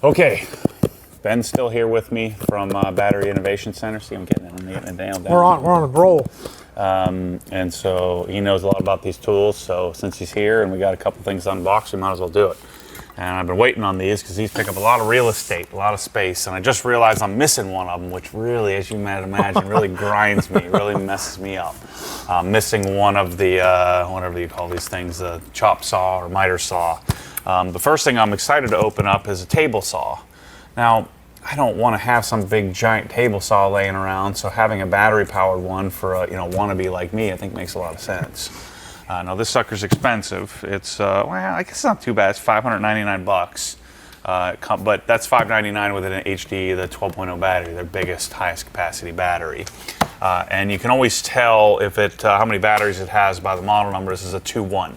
Okay, Ben's still here with me from Battery Innovation Center. See, I'm getting it nailed down. We're on a roll. And so he knows a lot about these tools. So since he's here and we got a couple things to unbox, we might as well do it. And I've been waiting on these because these pick up a lot of real estate, a lot of space. And I just realized I'm missing one of them, which really, as you might imagine, really grinds me, really messes me up. Missing one of the, whatever you call these things, the chop saw or miter saw. The first thing I'm excited to open up is a table saw. Now, I don't want to have some big giant table saw laying around, so having a battery powered one for a wannabe like me, I think makes a lot of sense. Now this sucker's expensive. It's well, I guess it's not too bad. It's $599, but that's $599 with an HD, the 12.0 battery, their biggest, highest capacity battery. And you can always tell if it how many batteries it has by the model number. This is a 2-1.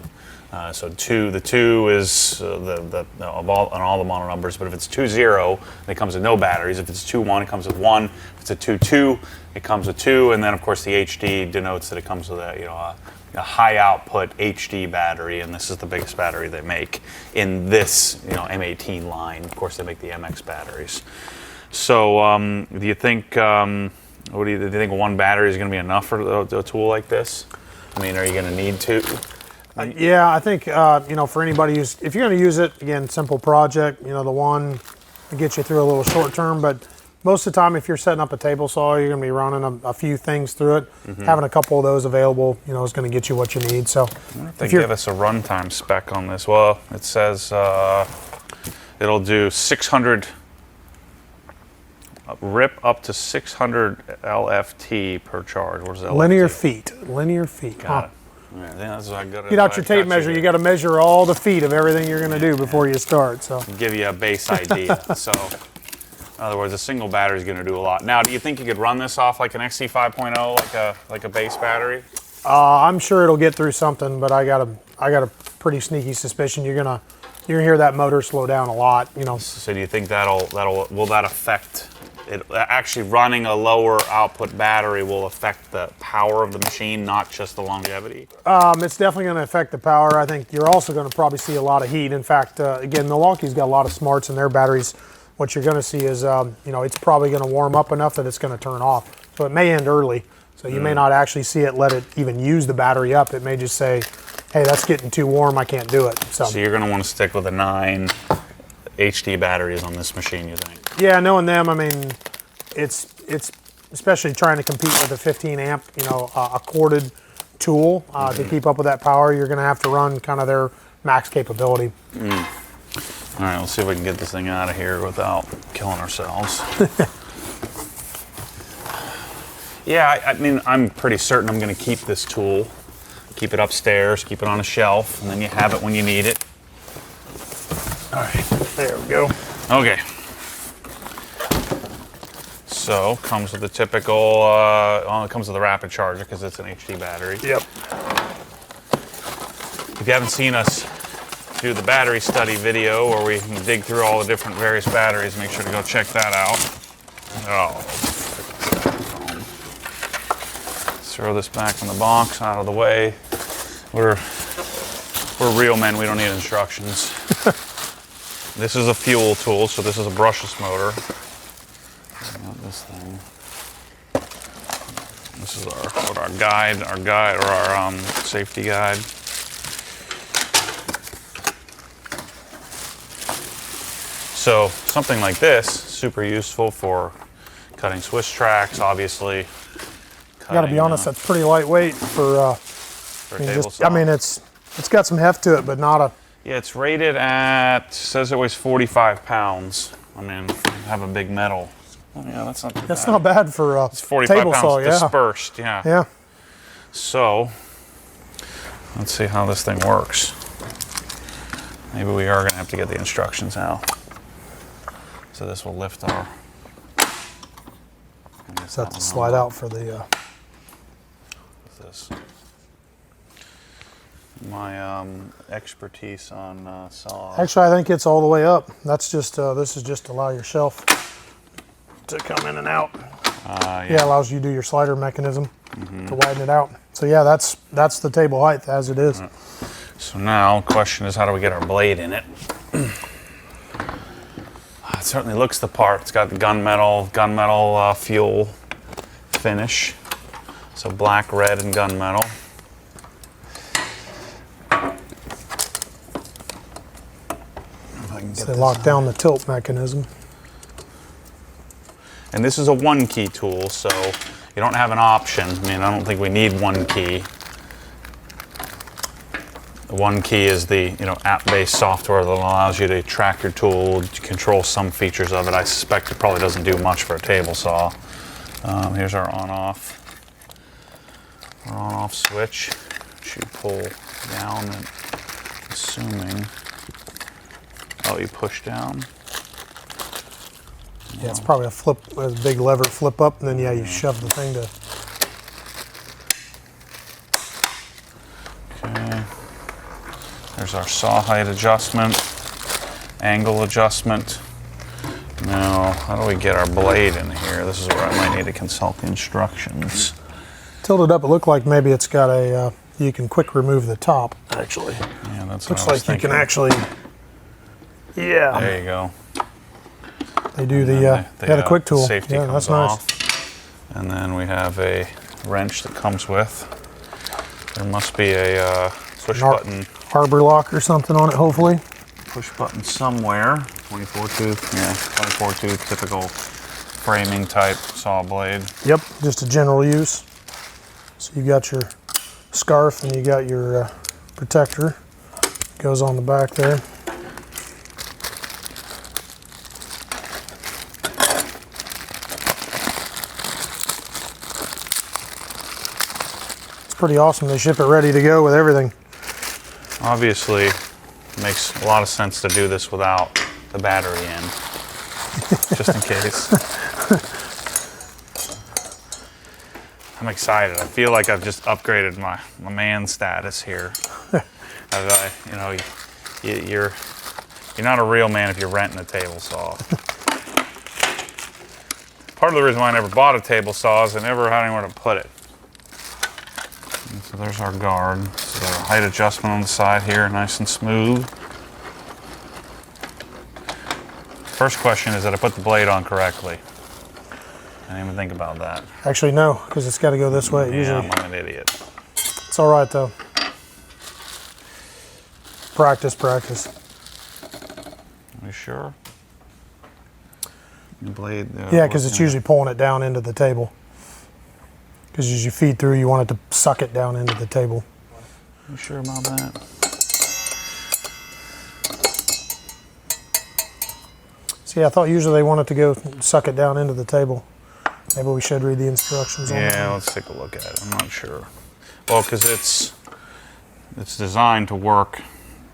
So the 2 is on all the model numbers, but if it's 2.0, it comes with no batteries. If it's 2.1, it comes with 1. If it's a 2.2, it comes with 2, and then of course the HD denotes that it comes with a high output HD battery, and this is the biggest battery they make in this M18 line. Of course, they make the MX batteries. So do you think do you think one battery is going to be enough for a tool like this? I mean, are you going to need two? Yeah, I think, for anybody if you're going to use it, again, simple project, the one to get you through a little short term, but most of the time if you're setting up a table saw, you're going to be running a few things through it. Mm-hmm. Having a couple of those available, is going to get you what you need. So they give us a runtime spec on this. Well, it says it'll do 600, rip up to 600 LFT per charge. Where's LFT? Linear feet. Got it. Yeah, that's what I got. Get out your tape measure. You got to measure all the feet of everything you're going to do before you start. So give you a base idea. So, in other words, a single battery is going to do a lot. Now, do you think you could run this off like an XC 5.0, like a base battery? I'm sure it'll get through something, but I got a pretty sneaky suspicion you're gonna hear that motor slow down a lot. So do you think will that affect? It, actually running a lower output battery will affect the power of the machine, not just the longevity? It's definitely going to affect the power. I think you're also going to probably see a lot of heat. In fact, again, Milwaukee's got a lot of smarts in their batteries. What you're going to see is, it's probably going to warm up enough that it's going to turn off. So it may end early. So you may not actually see it let it even use the battery up. It may just say, hey, that's getting too warm, I can't do it. So you're going to want to stick with a 9 HD batteries on this machine, you think? Yeah, knowing them, I mean, it's especially trying to compete with a 15 amp, a corded tool to keep up with that power. You're going to have to run kind of their max capability. All right, let's see if we can get this thing out of here without killing ourselves. Yeah, I mean, I'm pretty certain I'm going to keep this tool, keep it upstairs, keep it on a shelf, and then you have it when you need it. All right, there we go. Okay. So, comes with the typical, it comes with a rapid charger because it's an HD battery. Yep. If you haven't seen us do the battery study video where we can dig through all the different various batteries, make sure to go check that out. Oh. Let's throw this back in the box, out of the way. We're real men, we don't need instructions. This is a fuel tool, so this is a brushless motor. This thing. This is our guide, or our safety guide. So something like this, super useful for cutting Swiss tracks, obviously. I gotta be honest, that's pretty lightweight for a table saw. I mean, it's got some heft to it, but not a. Yeah, it's rated at, says it weighs 45 pounds. I mean, have a big metal. Oh, yeah, that's not too bad. That's not bad for a it's 45 table pounds saw, yeah. Dispersed, yeah. Yeah. So, let's see how this thing works. Maybe we are going to have to get the instructions out. So this will lift our... Set the slide out for the... What's this? My expertise on saws. Actually, I think it's all the way up. That's just, this is just to allow your shelf to come in and out. Yeah, allows you to do your slider mechanism to widen it out. So yeah, that's the table height as it is. So now, the question is, how do we get our blade in it? it certainly looks the part. It's got the gunmetal fuel finish. So black, red, and gunmetal. So they lock down the tilt mechanism. And this is a one-key tool, so you don't have an option. I mean, I don't think we need one key. The one key is the app-based software that allows you to track your tool, to control some features of it. I suspect it probably doesn't do much for a table saw. Here's our on-off. Our on-off switch, which you pull down and assuming. Oh, you push down. Yeah, it's probably a big lever flip up, and then yeah, you shove the thing to. Okay. There's our saw height adjustment, angle adjustment. Now, how do we get our blade in here? This is where I might need to consult the instructions. Tilted up, it looked like maybe it's got a, you can quick remove the top, actually. Yeah, that's Looks what I was like you thinking. can actually, yeah. There you go. They do the quick tool. Safety yeah, comes that's nice. off. And then we have a wrench that comes with. There must be a push button. Harbor lock or something on it, hopefully. Push button somewhere. 24 tooth, yeah, 24 tooth, typical framing type saw blade. Yep, just a general use. So you got your scarf and you got your protector. Goes on the back there. It's pretty awesome. They ship it ready to go with everything. Obviously, makes a lot of sense to do this without the battery in, just in case. I'm excited. I feel like I've just upgraded my man status here. You're not a real man if you're renting a table saw. Part of the reason why I never bought a table saw is I never had anywhere to put it. And so there's our guard. So height adjustment on the side here, nice and smooth. First question is that I put the blade on correctly. I didn't even think about that. Actually, no, because it's got to go this way Yeah, usually. I'm an idiot. It's all right though. Practice, practice. Are you sure? The blade. Yeah, because it's usually pulling it down into the table. Because as you feed through, you want it to suck it down into the table. You sure about that? See, I thought usually they want it to go suck it down into the table. Maybe we should read the instructions on it. Yeah, let's take a look at it. I'm not sure. Well, because it's designed to work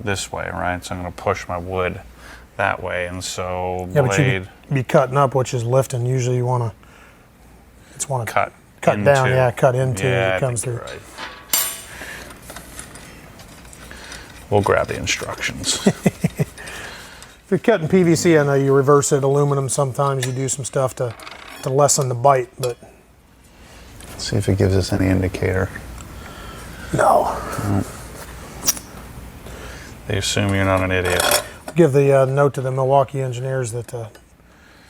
this way, right? So I'm going to push my wood that way, and so Yeah, but blade you'd be cutting up, which is lifting. Usually you want to cut down, into. yeah, cut into Yeah, as I it comes think through. you're right. We'll grab the instructions. If you're cutting PVC, I know you reverse it. Aluminum, sometimes you do some stuff to lessen the bite, but Let's see if it gives us any indicator. no. They assume you're not an idiot. Give the note to the Milwaukee engineers that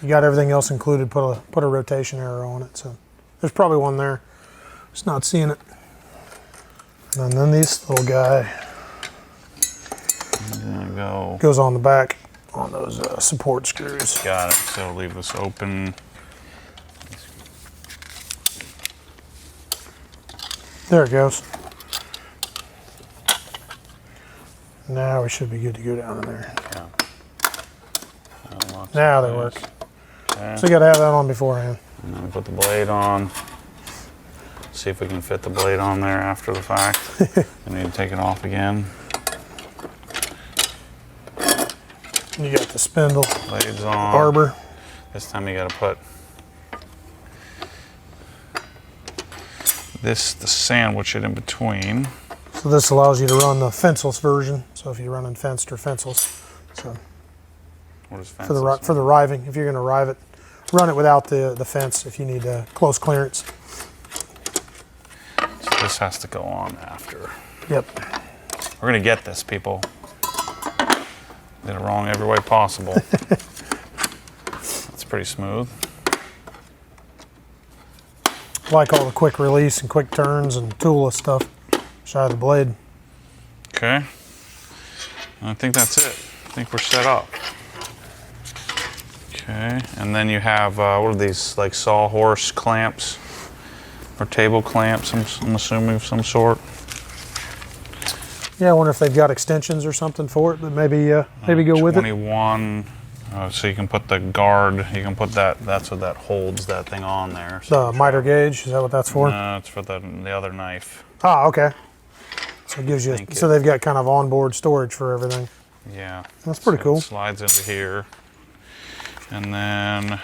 you got everything else included. Put a rotation arrow on it. So there's probably one there. Just not seeing it. And then this little guy There we go. goes on the back on those support screws. Got it. So leave this open. There it goes. Now we should be good to go down in there. Yeah. Now they work. Okay. So you got to have that on beforehand. And then we put the blade on. See if we can fit the blade on there after the fact. We need to take it off again. You got the spindle, Blades on. arbor. This time you got to put the sandwich it in between. So this allows you to run the fenceless version. So if you're running fenced or fenceless, so What is for the riving, if you're going to rive it, run it without the fence if you need close clearance. So this has to go on after. Yep. We're gonna get this, people. Did it wrong every way possible. pretty smooth. I like all the quick release and quick turns and toolless stuff. Side of the blade. Okay. I think that's it. I think we're set up. Okay, and then you have, what are these, like sawhorse clamps? Or table clamps, I'm assuming, of some sort. Yeah, I wonder if they've got extensions or something for it that maybe go with it. 21, so you can put the guard, you can put that, that's what that holds that thing on there. So The miter gauge, is that what that's for? no, it's for the other knife. Ah, okay. So it gives you, so they've got kind of onboard storage for everything. Yeah. That's pretty cool. It slides into here. And then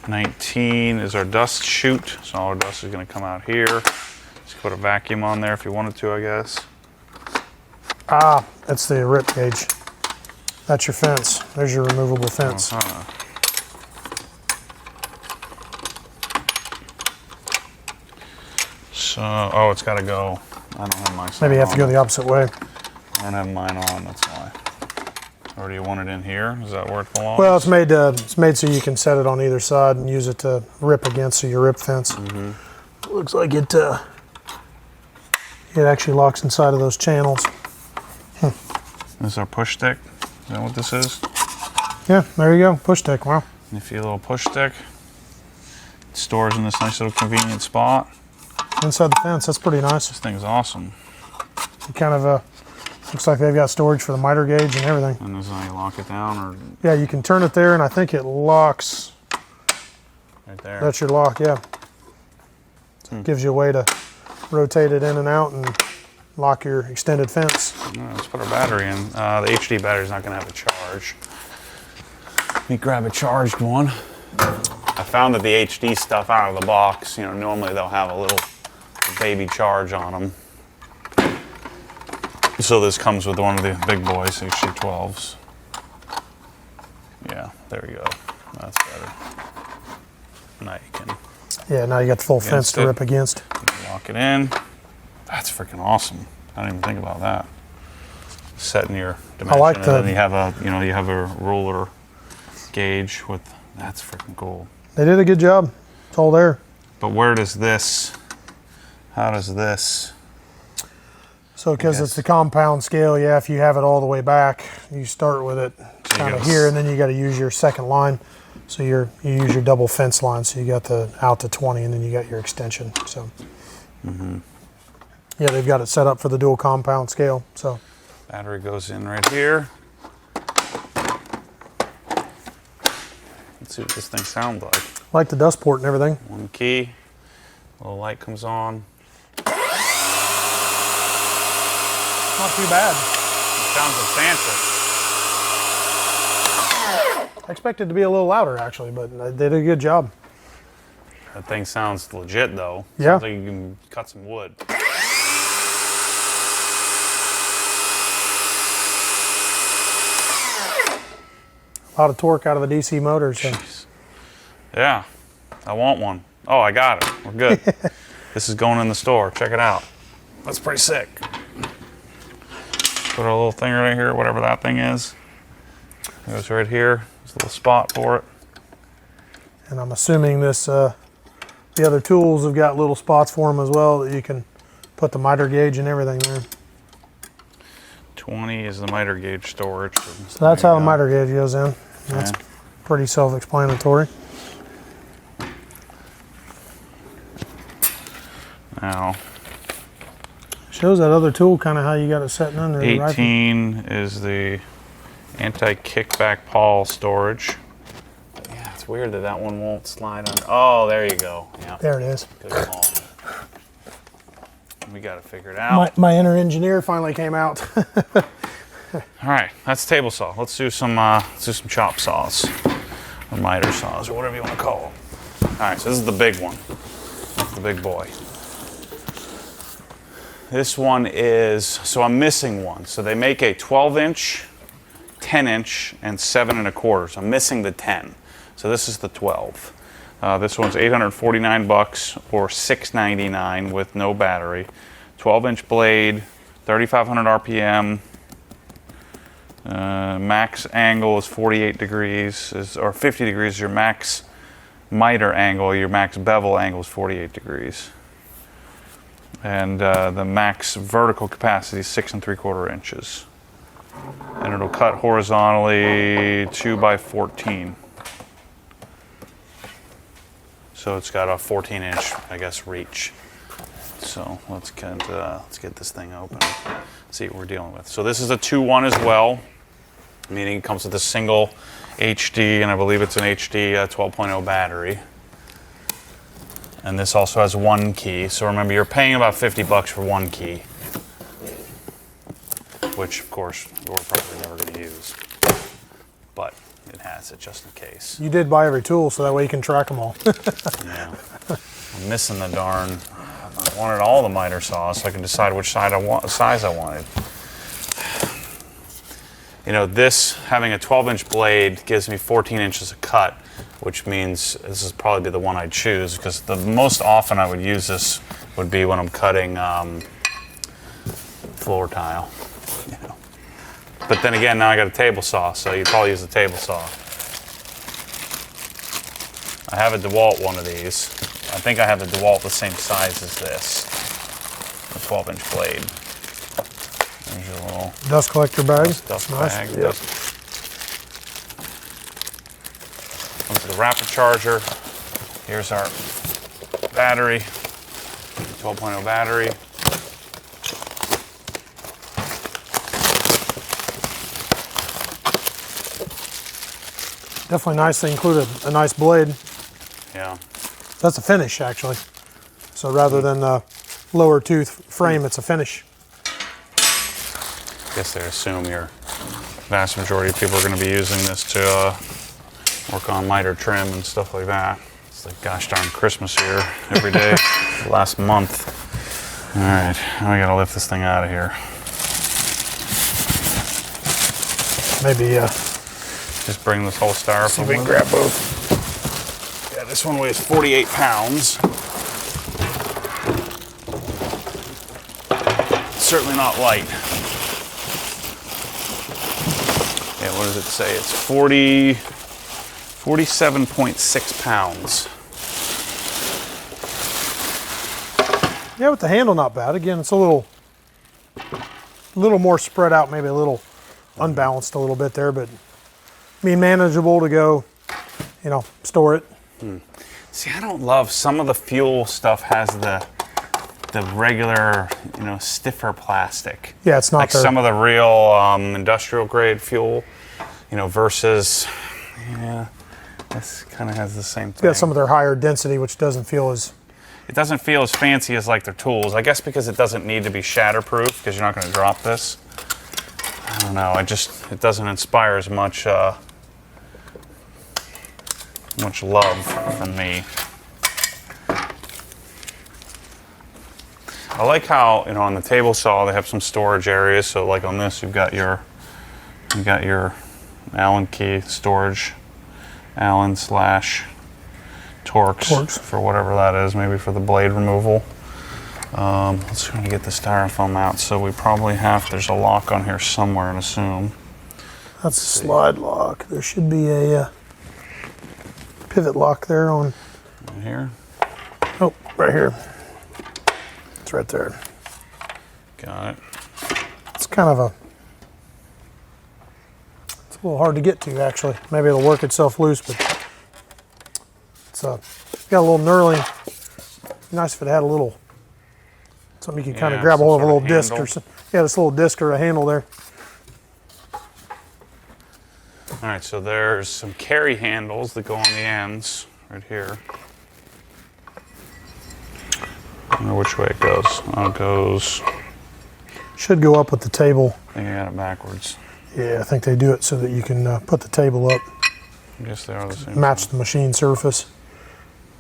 19 is our dust chute. So all our dust is going to come out here. Just put a vacuum on there if you wanted to, I guess. Ah, that's the rip gauge. That's your fence. There's your removable fence. So, oh, it's got to go. I don't have my sign Maybe you have to on. go the opposite way. I don't have mine on, that's why. Or do you want it in here? Is that where it belongs? Well, it's made so you can set it on either side and use it to rip against, so your rip fence. Looks like it actually locks inside of those channels. This is our push stick. Is that what this is? Yeah, there you go. Push stick. Wow. Nifty little push stick. It stores in this nice little convenient spot. Inside the fence. That's pretty nice. This thing's awesome. It kind of looks like they've got storage for the miter gauge and everything. And this is how you lock it down, or Yeah, you can turn it there, and I think it locks. right there. That's your lock. Yeah. So it gives you a way to rotate it in and out and lock your extended fence. Let's put our battery in. The HD battery's not going to have a charge. Let me grab a charged one. I found that the HD stuff out of the box, you know, normally they'll have a little baby charge on them. So this comes with one of the big boys, HD12s. Yeah, there we go. That's better. Now you can Yeah, now you got the full fence to rip against. lock it in. That's freaking awesome. I didn't even think about that. Setting your dimension, like and the- then you have a ruler gauge with. That's freaking cool. They did a good job. It's all there. But where does this? How does this? So because it's the compound scale, yeah, if you have it all the way back, you start with it kind of gotta here, and then you got to use your second line. So you use your double fence line. So you got the out to 20, and then you got your extension. So yeah, they've got it set up for the dual compound scale. So Battery goes in right here. Let's see what this thing sounds like. like the dust port and everything. One key, little light comes on. Not too bad. It sounds substantial. I expected it to be a little louder actually, but they did a good job. That thing sounds legit though. Yeah. Sounds like you can cut some wood. A lot of torque out of the DC motor. So. Yeah, I want one. Oh, I got it. We're good. This is going in the store. Check it out. That's pretty sick. Put a little thing right here, whatever that thing is. It goes right here. There's a little spot for it. And I'm assuming this, the other tools have got little spots for them as well that you can put the miter gauge and everything there. 20 is the miter gauge storage. So that's how the miter gauge goes in. That's pretty self-explanatory. Now, Shows that other tool kind of how you got it set under the rifle. 18 is the anti-kickback pawl storage. Yeah, it's weird that that one won't slide on. Oh, there you go. Yeah. There it is. Good call. We got to figure it out. My inner engineer finally came out. All right, that's table saw. Let's do some chop saws, or miter saws, or whatever you want to call them. All right, so this is the big one, the big boy. This one is, so I'm missing one. So they make a 12-inch, 10-inch, and 7 1/4. So I'm missing the 10. So this is the 12. This one's $849 or $699 with no battery. 12-inch blade, 3,500 RPM. Max angle is 48 degrees, or 50 degrees is your max miter angle. Your max bevel angle is 48 degrees. And the max vertical capacity is 6 3/4 inches. And it'll cut horizontally 2 by 14. So it's got a 14-inch, I guess, reach. So let's get this thing open. See what we're dealing with. So this is a 2-1 as well, meaning it comes with a single HD, and I believe it's an HD 12.0 battery. And this also has 1 key. So remember, you're paying about $50 for 1 key, which of course we're probably never going to use, but it has it just in case. You did buy every tool, so that way you can track them all. Yeah, I'm missing the darn. I wanted all the miter saws so I can decide which size I wanted. You know, this having a 12-inch blade gives me 14 inches of cut, which means this is probably the one I'd choose, because the most often I would use this would be when I'm cutting floor tile. You know. But then again, now I got a table saw, so you probably use the table saw. I have a DeWalt one of these. I think I have the DeWalt the same size as this, a 12-inch blade. There's your little dust collector bag. Dust nice. bag. Yep. Comes with a rapid charger. Here's our battery, 12.0 battery. Definitely nice. They included a nice blade. Yeah. That's a finish, actually. So rather than the lower tooth frame, it's a finish. I guess they assume your vast majority of people are going to be using this to work on miter trim and stuff like that. It's like gosh darn Christmas here every day, last month. All right, now we got to lift this thing out of here. Maybe just bring this whole styrofoam. see if we can grab both. Yeah, this one weighs 48 pounds. Certainly not light. Yeah, what does it say? It's 47.6 pounds. Yeah, with the handle not bad. Again, it's a little more spread out, maybe a little unbalanced a little bit there, but I mean manageable to go, you know, store it. See, I don't love some of the fuel stuff has the regular, you know, stiffer plastic. Yeah, it's not like some of the real industrial grade fuel, you know, versus, yeah, this kind of has the same thing. Yeah, some of their higher density, which doesn't feel as... It doesn't feel as fancy as like their tools. I guess because it doesn't need to be shatterproof, because you're not going to drop this. I don't know. It doesn't inspire as much love from me. I like how, you know, on the table saw they have some storage areas. So like on this, you've got your Allen key storage, Allen / Torx for whatever that is, maybe for the blade removal. Let's try to get the styrofoam out. So we probably there's a lock on here somewhere, I assume. That's a slide lock. There should be a pivot lock there on... Right here? Oh, right here. It's right there. Got it. It's kind of it's a little hard to get to, actually. Maybe it'll work itself loose, but it's got a little knurling. Nice if it had a little, something you can kind of grab a hold of, a little disc or something. Yeah, this little disc or a handle there. All right, so there's some carry handles that go on the ends right here. I don't know which way it goes. Oh, it goes... Should go up with the table. I think I got it backwards. Yeah, I think they do it so that you can put the table up. I guess they are the same. Match the machine surface,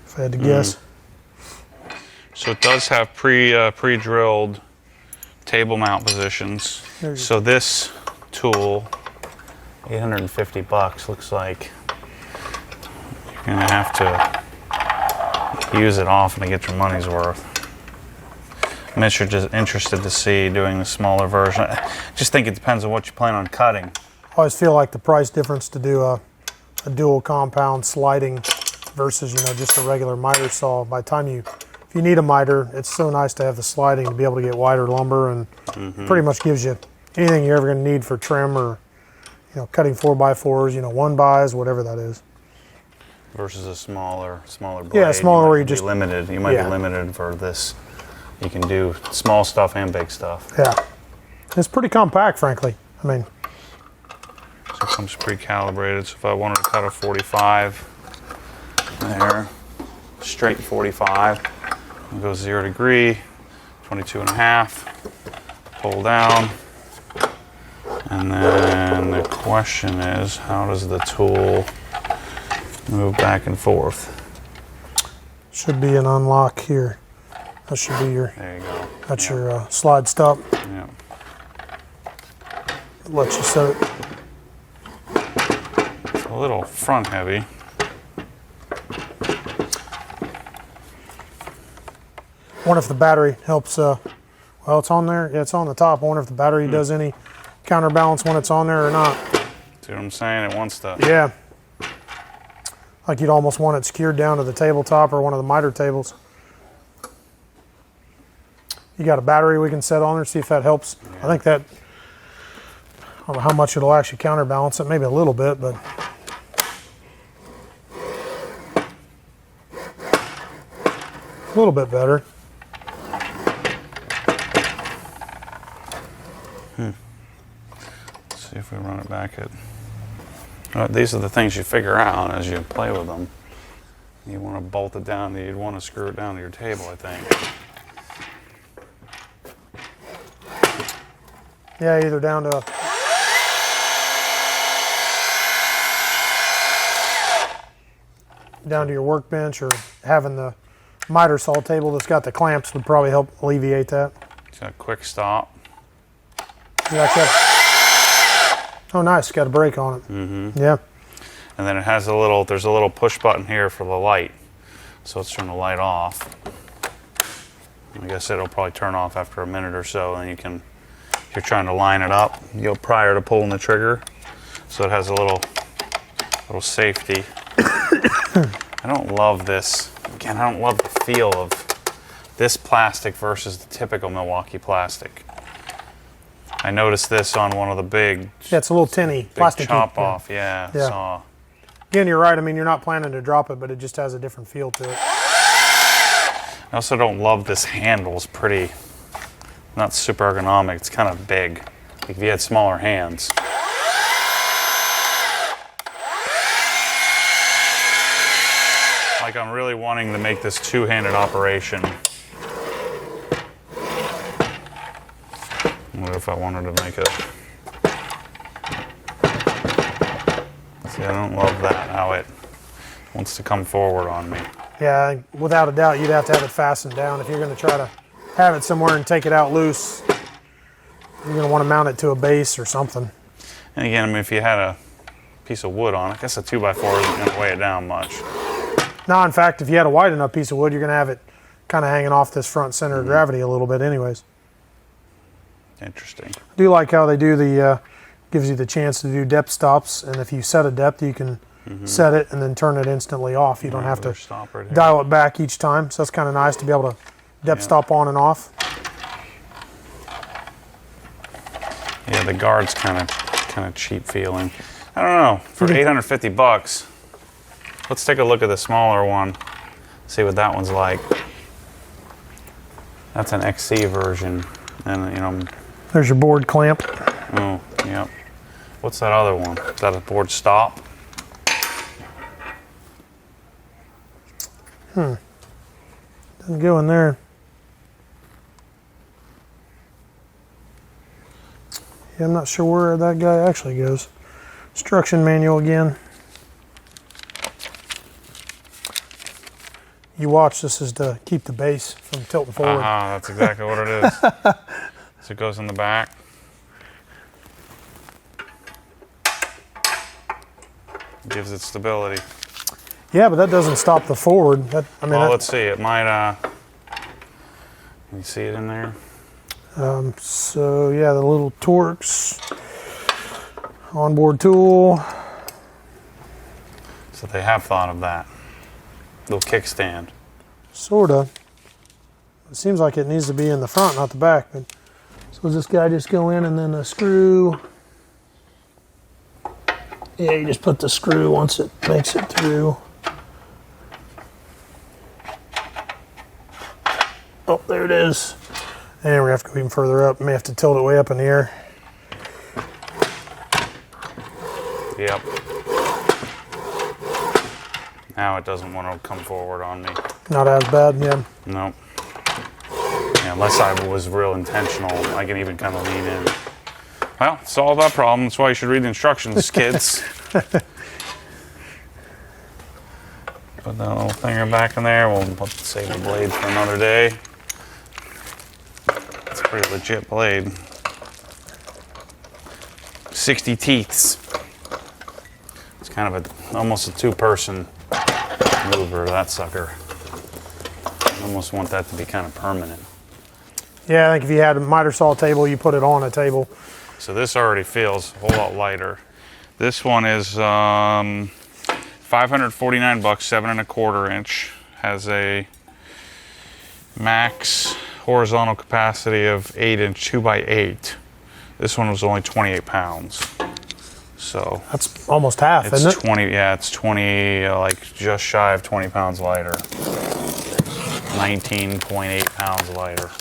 if I had to guess. So it does have pre-drilled table mount positions. So this tool, $850, looks like you're gonna have to use it often to get your money's worth. I'm just interested to see doing the smaller version. I just think it depends on what you plan on cutting. I always feel like the price difference to do a dual compound sliding versus, you know, just a regular miter saw. By the time if you need a miter, it's so nice to have the sliding to be able to get wider lumber, and pretty much gives you anything you're ever going to need for trim or, you know, cutting 4x4s, you know, 1x, whatever that is. Versus a smaller blade. Yeah, smaller where you just limited. You might be limited for this. You can do small stuff and big stuff. Yeah, it's pretty compact, frankly. I mean, so it comes pre-calibrated. So if I wanted to cut a 45 there, straight 45, it goes 0 degree, 22.5, pull down, and then the question is, how does the tool move back and forth? should be an unlock here. That should be your. There you go. That's your slide stop. Yeah. Let you set it. It's a little front heavy. Wonder if the battery helps. Well, it's on there. Yeah, it's on the top. I wonder if the battery does any counterbalance when it's on there or not. See what I'm saying? It wants to. Yeah. Like you'd almost want it secured down to the tabletop or one of the miter tables. You got a battery we can set on there, see if that helps. Yeah. I think that, I don't know how much it'll actually counterbalance it, maybe a little bit, but. A little bit better. Let's see if we run it back at. These are the things you figure out as you play with them. You want to bolt it down, you'd want to screw it down to your table, I think. Yeah, either down to your workbench, or having the miter saw table that's got the clamps would probably help alleviate that. It's got a quick stop. Oh, nice! Got a brake on it. Yeah. And then it has there's a little push button here for the light. So let's turn the light off. I guess it'll probably turn off after a minute or so, and you can, if you're trying to line it up, prior to pulling the trigger. So it has a little safety. I don't love this. Again, I don't love the feel of this plastic versus the typical Milwaukee plastic. I noticed this on one of the big. Yeah, it's a little tinny plastic chop off. Yeah. Saw. Again, you're right. I mean, you're not planning to drop it, but it just has a different feel to it. I also don't love this handle. It's pretty, not super ergonomic. It's kind of big. Like if you had smaller hands. Like I'm really wanting to make this two-handed operation. What if I wanted to make it? See, I don't love that, how it wants to come forward on me. Yeah, without a doubt, you'd have to have it fastened down. If you're going to try to have it somewhere and take it out loose, you're going to want to mount it to a base or something. And again, I mean, if you had a piece of wood on it, I guess a 2x4 isn't going to weigh it down much. No, in fact, if you had a wide enough piece of wood, you're going to have it kind of hanging off this front center of gravity a little bit anyways. Interesting. I do like how they do the, gives you the chance to do depth stops, and if you set a depth, you can set it and then turn it instantly off. You don't have to dial it back each time, so that's kind of nice to be able to depth stop on and off. Yeah, the guard's kind of cheap feeling. I don't know, for 850 bucks, let's take a look at the smaller one, see what that one's like. That's an XC version, and you know. There's your board clamp. Oh, yep. What's that other one? Is that a board stop? Doesn't go in there. Yeah, I'm not sure where that guy actually goes. Instruction manual again. You watch, this is to keep the base from tilting forward. That's exactly what it is. So it goes in the back. Gives it stability. Yeah, but that doesn't stop the forward. Well, let's see. It might. Can you see it in there? So yeah, the little Torx. Onboard tool. So they have thought of that. Little kickstand. Sorta. It seems like it needs to be in the front, not the back. But so does this guy just go in and then a screw? Yeah, you just put the screw once it makes it through. Oh, there it is. And we have to go even further up. May have to tilt it way up in the air. Yep. Now it doesn't want to come forward on me. Not as bad, yeah. Nope. Yeah, unless I was real intentional, I can even kind of lean in. Well, solve that problem. That's why you should read the instructions, kids. Put that little finger back in there. We'll save the blade for another day. It's a pretty legit blade. 60 teeths. It's kind of almost a two-person mover, that sucker. I almost want that to be kind of permanent. Yeah, I think if you had a miter saw table, you put it on a table. So this already feels a whole lot lighter. This one is 549 bucks, 7¼ inch. Has a max horizontal capacity of 8-inch 2x8. This one was only 28 pounds. So that's almost half, isn't it? 20, yeah, it's 20, like just shy of 20 pounds lighter. 19.8 pounds lighter.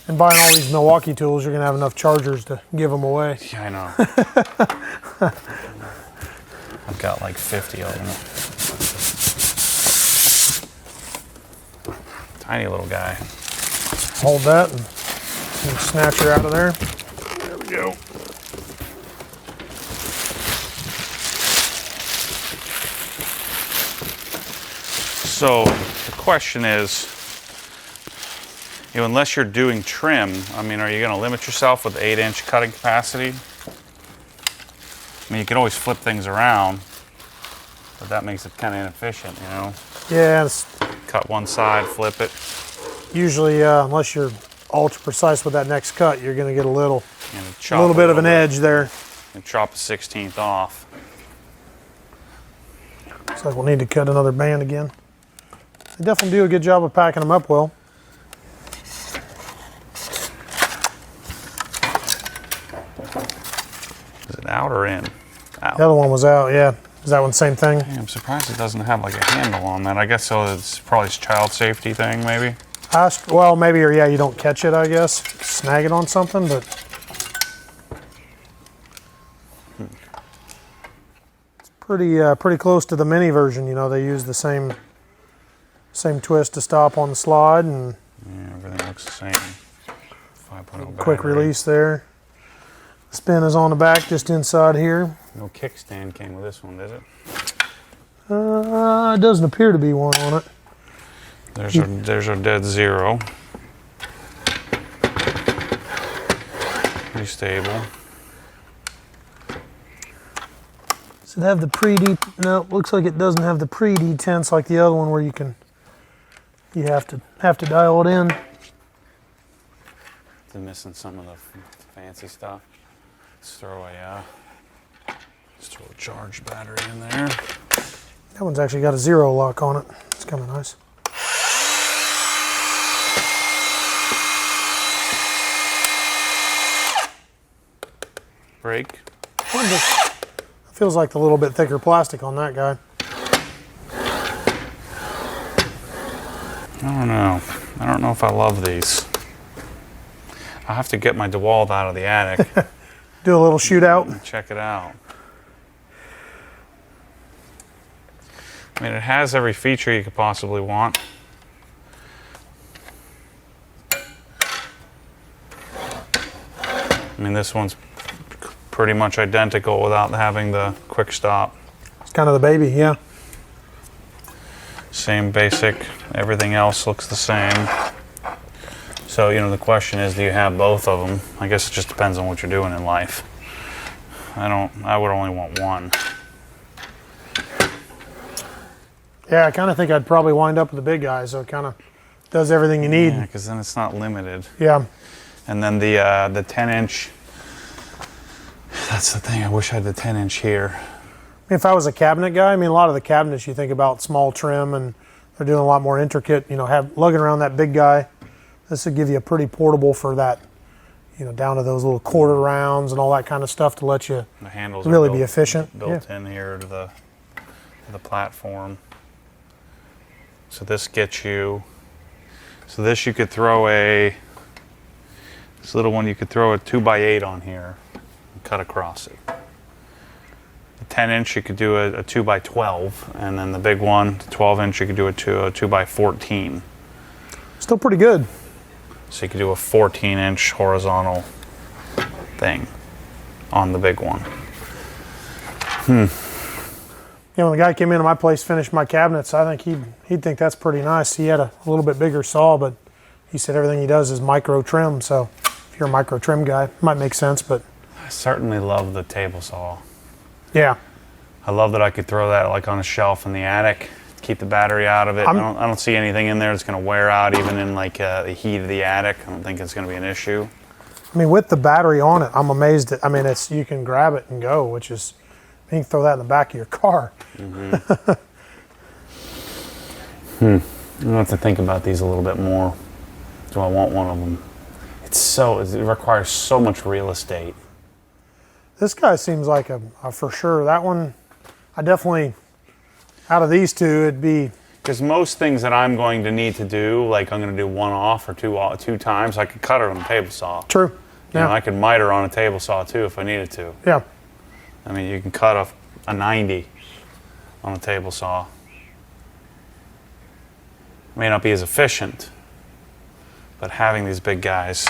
And buying all these Milwaukee tools, you're going to have enough chargers to give them away. Yeah, I know. I've got like 50 of them. Tiny little guy. Hold that and snatch her out of there. There we go. So the question is, unless you're doing trim, I mean, are you going to limit yourself with 8-inch cutting capacity? I mean, you can always flip things around, but that makes it kind of inefficient, you know? Yeah, Cut one side, flip it. Usually, unless you're ultra precise with that next cut, you're going to get a little And bit of an edge there. And chop a 16th off. Looks like we'll need to cut another band again. They definitely do a good job of packing them up well. Is it out or in? Out. The other one was out, yeah. Is that one the same thing? Yeah, I'm surprised it doesn't have like a handle on that. I guess so. It's probably a child safety thing, maybe. Well, maybe, or yeah, you don't catch it, I guess. Snag it on something, but it's pretty close to the mini version. You know, they use the same twist to stop on the slide, and Yeah, everything looks the same. 5.0 quick battery. release there. Spin is on the back, just inside here. No kickstand came with this one, did it? It doesn't appear to be one on it. There's our dead zero. Pretty stable. Does it have the No, looks like it doesn't have the pre-detents like the other one, where you have to dial it in. They're missing some of the fancy stuff. Let's throw a charged battery in there. That one's actually got a zero lock on it. It's kind of nice. Brake. Feels like a little bit thicker plastic on that guy. I don't know. I don't know if I love these. I'll have to get my DeWalt out of the attic. Do a little shootout. And check it out. I mean, it has every feature you could possibly want. I mean, this one's pretty much identical without having the quick stop. It's kind of the baby, yeah. Same basic, everything else looks the same. So, you know, the question is, do you have both of them? I guess it just depends on what you're doing in life. I would only want one. Yeah, I kind of think I'd probably wind up with the big guy, so it kind of does everything you need. Yeah, because then it's not limited. Yeah. And then the 10-inch, that's the thing, I wish I had the 10-inch here. If I was a cabinet guy, I mean, a lot of the cabinets you think about small trim and they're doing a lot more intricate, you know, lugging around that big guy. This would give you a pretty portable for that, you know, down to those little quarter rounds and all that kind of stuff to let you the handles really are be efficient. Built in here to the platform. So this gets you, so this you could throw this little one, you could throw a 2x8 on here and cut across it. The 10-inch you could do a 2x12, and then the big one, the 12-inch, you could do a 2x14. Still pretty good. So you could do a 14-inch horizontal thing on the big one. Yeah, when the guy came into my place, finished my cabinets, I think he'd think that's pretty nice. He had a little bit bigger saw, but he said everything he does is micro trim. So if you're a micro trim guy, it might make sense. But I certainly love the table saw. yeah, I love that I could throw that like on a shelf in the attic, keep the battery out of it. I don't see anything in there that's going to wear out even in like the heat of the attic. I don't think it's going to be an issue. I mean, with the battery on it, I'm amazed at. I mean, you can grab it and go, which is. You can throw that in the back of your car. Mm-hmm. I have to think about these a little bit more. Do I want one of them? It requires so much real estate. This guy seems like a for sure. That one, I definitely, out of these two, it'd be. Because most things that I'm going to need to do, like I'm going to do one off or two times, I could cut it on a table saw. True. You know, I could miter on a table saw too if I needed to. Yeah. I mean, you can cut a 90 on a table saw. May not be as efficient, but having these big guys.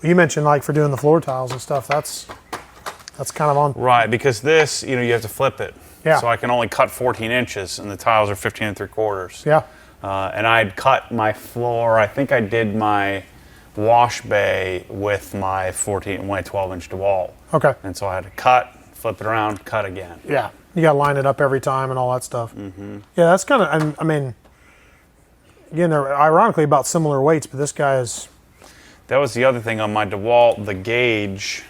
Well, you mentioned like for doing the floor tiles and stuff. That's kind of on. Right, because this, you know, you have to flip it. Yeah. So I can only cut 14 inches, and the tiles are 15 3/4. Yeah. And I'd cut my floor. I think I did my wash bay with my 12-inch DeWalt. Okay. And so I had to cut. Flip it around, cut again. Yeah, you got to line it up every time and all that stuff. Mm-hmm. Yeah, that's kind of. I mean, again, they're ironically about similar weights, but this guy is. That was the other thing on my DeWalt. The gauge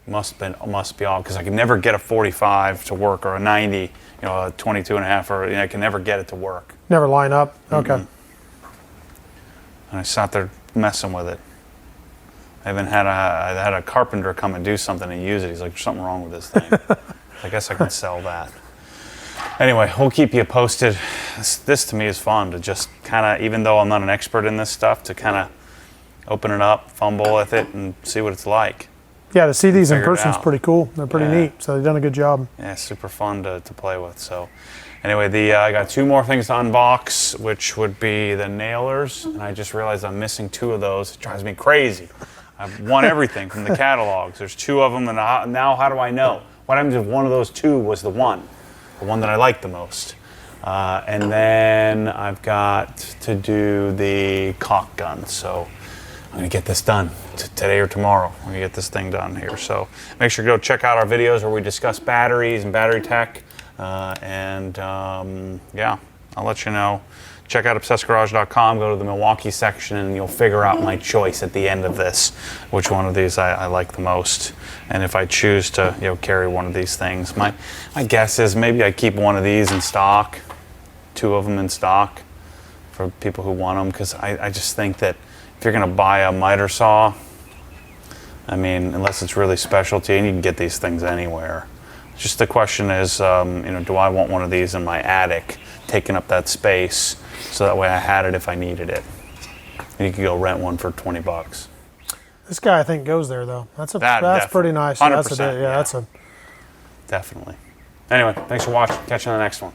must be off because I could never get a 45 to work or a 90, you know, a 22 and a half, or I can never get it to work. Never line up. Okay. And I sat there messing with it. I even had a carpenter come and do something and use it. He's like, "There's something wrong with this thing." I guess I can sell that. Anyway, we'll keep you posted. This to me is fun to just kind of, even though I'm not an expert in this stuff, to kind of open it up, fumble with it, and see what it's like. Yeah, to see these in person is pretty cool. They're pretty neat, so they've done a good job. Yeah, super fun to play with. So anyway, I got two more things to unbox, which would be the nailers, and I just realized I'm missing two of those. It drives me crazy. I've won everything from the catalogs. There's two of them, and now how do I know? What happens if one of those two was the one that I like the most? And then I've got to do the caulk gun. So I'm going to get this done today or tomorrow. I'm going to get this thing done here. So make sure to go check out our videos where we discuss batteries and battery tech. Yeah, I'll let you know. Check out obsessgarage.com, go to the Milwaukee section, and you'll figure out my choice at the end of this, which one of these I like the most. And if I choose to carry one of these things, my guess is maybe I keep one of these in stock, two of them in stock for people who want them, because I just think that if you're going to buy a miter saw, I mean, unless it's really specialty, and you can get these things anywhere. Just the question is, do I want one of these in my attic, taking up that space, so that way I had it if I needed it. And you could go rent one for $20. This guy, I think, goes there though. That's pretty nice. 100%. That's a definitely. Anyway, thanks for watching. Catch you on the next one.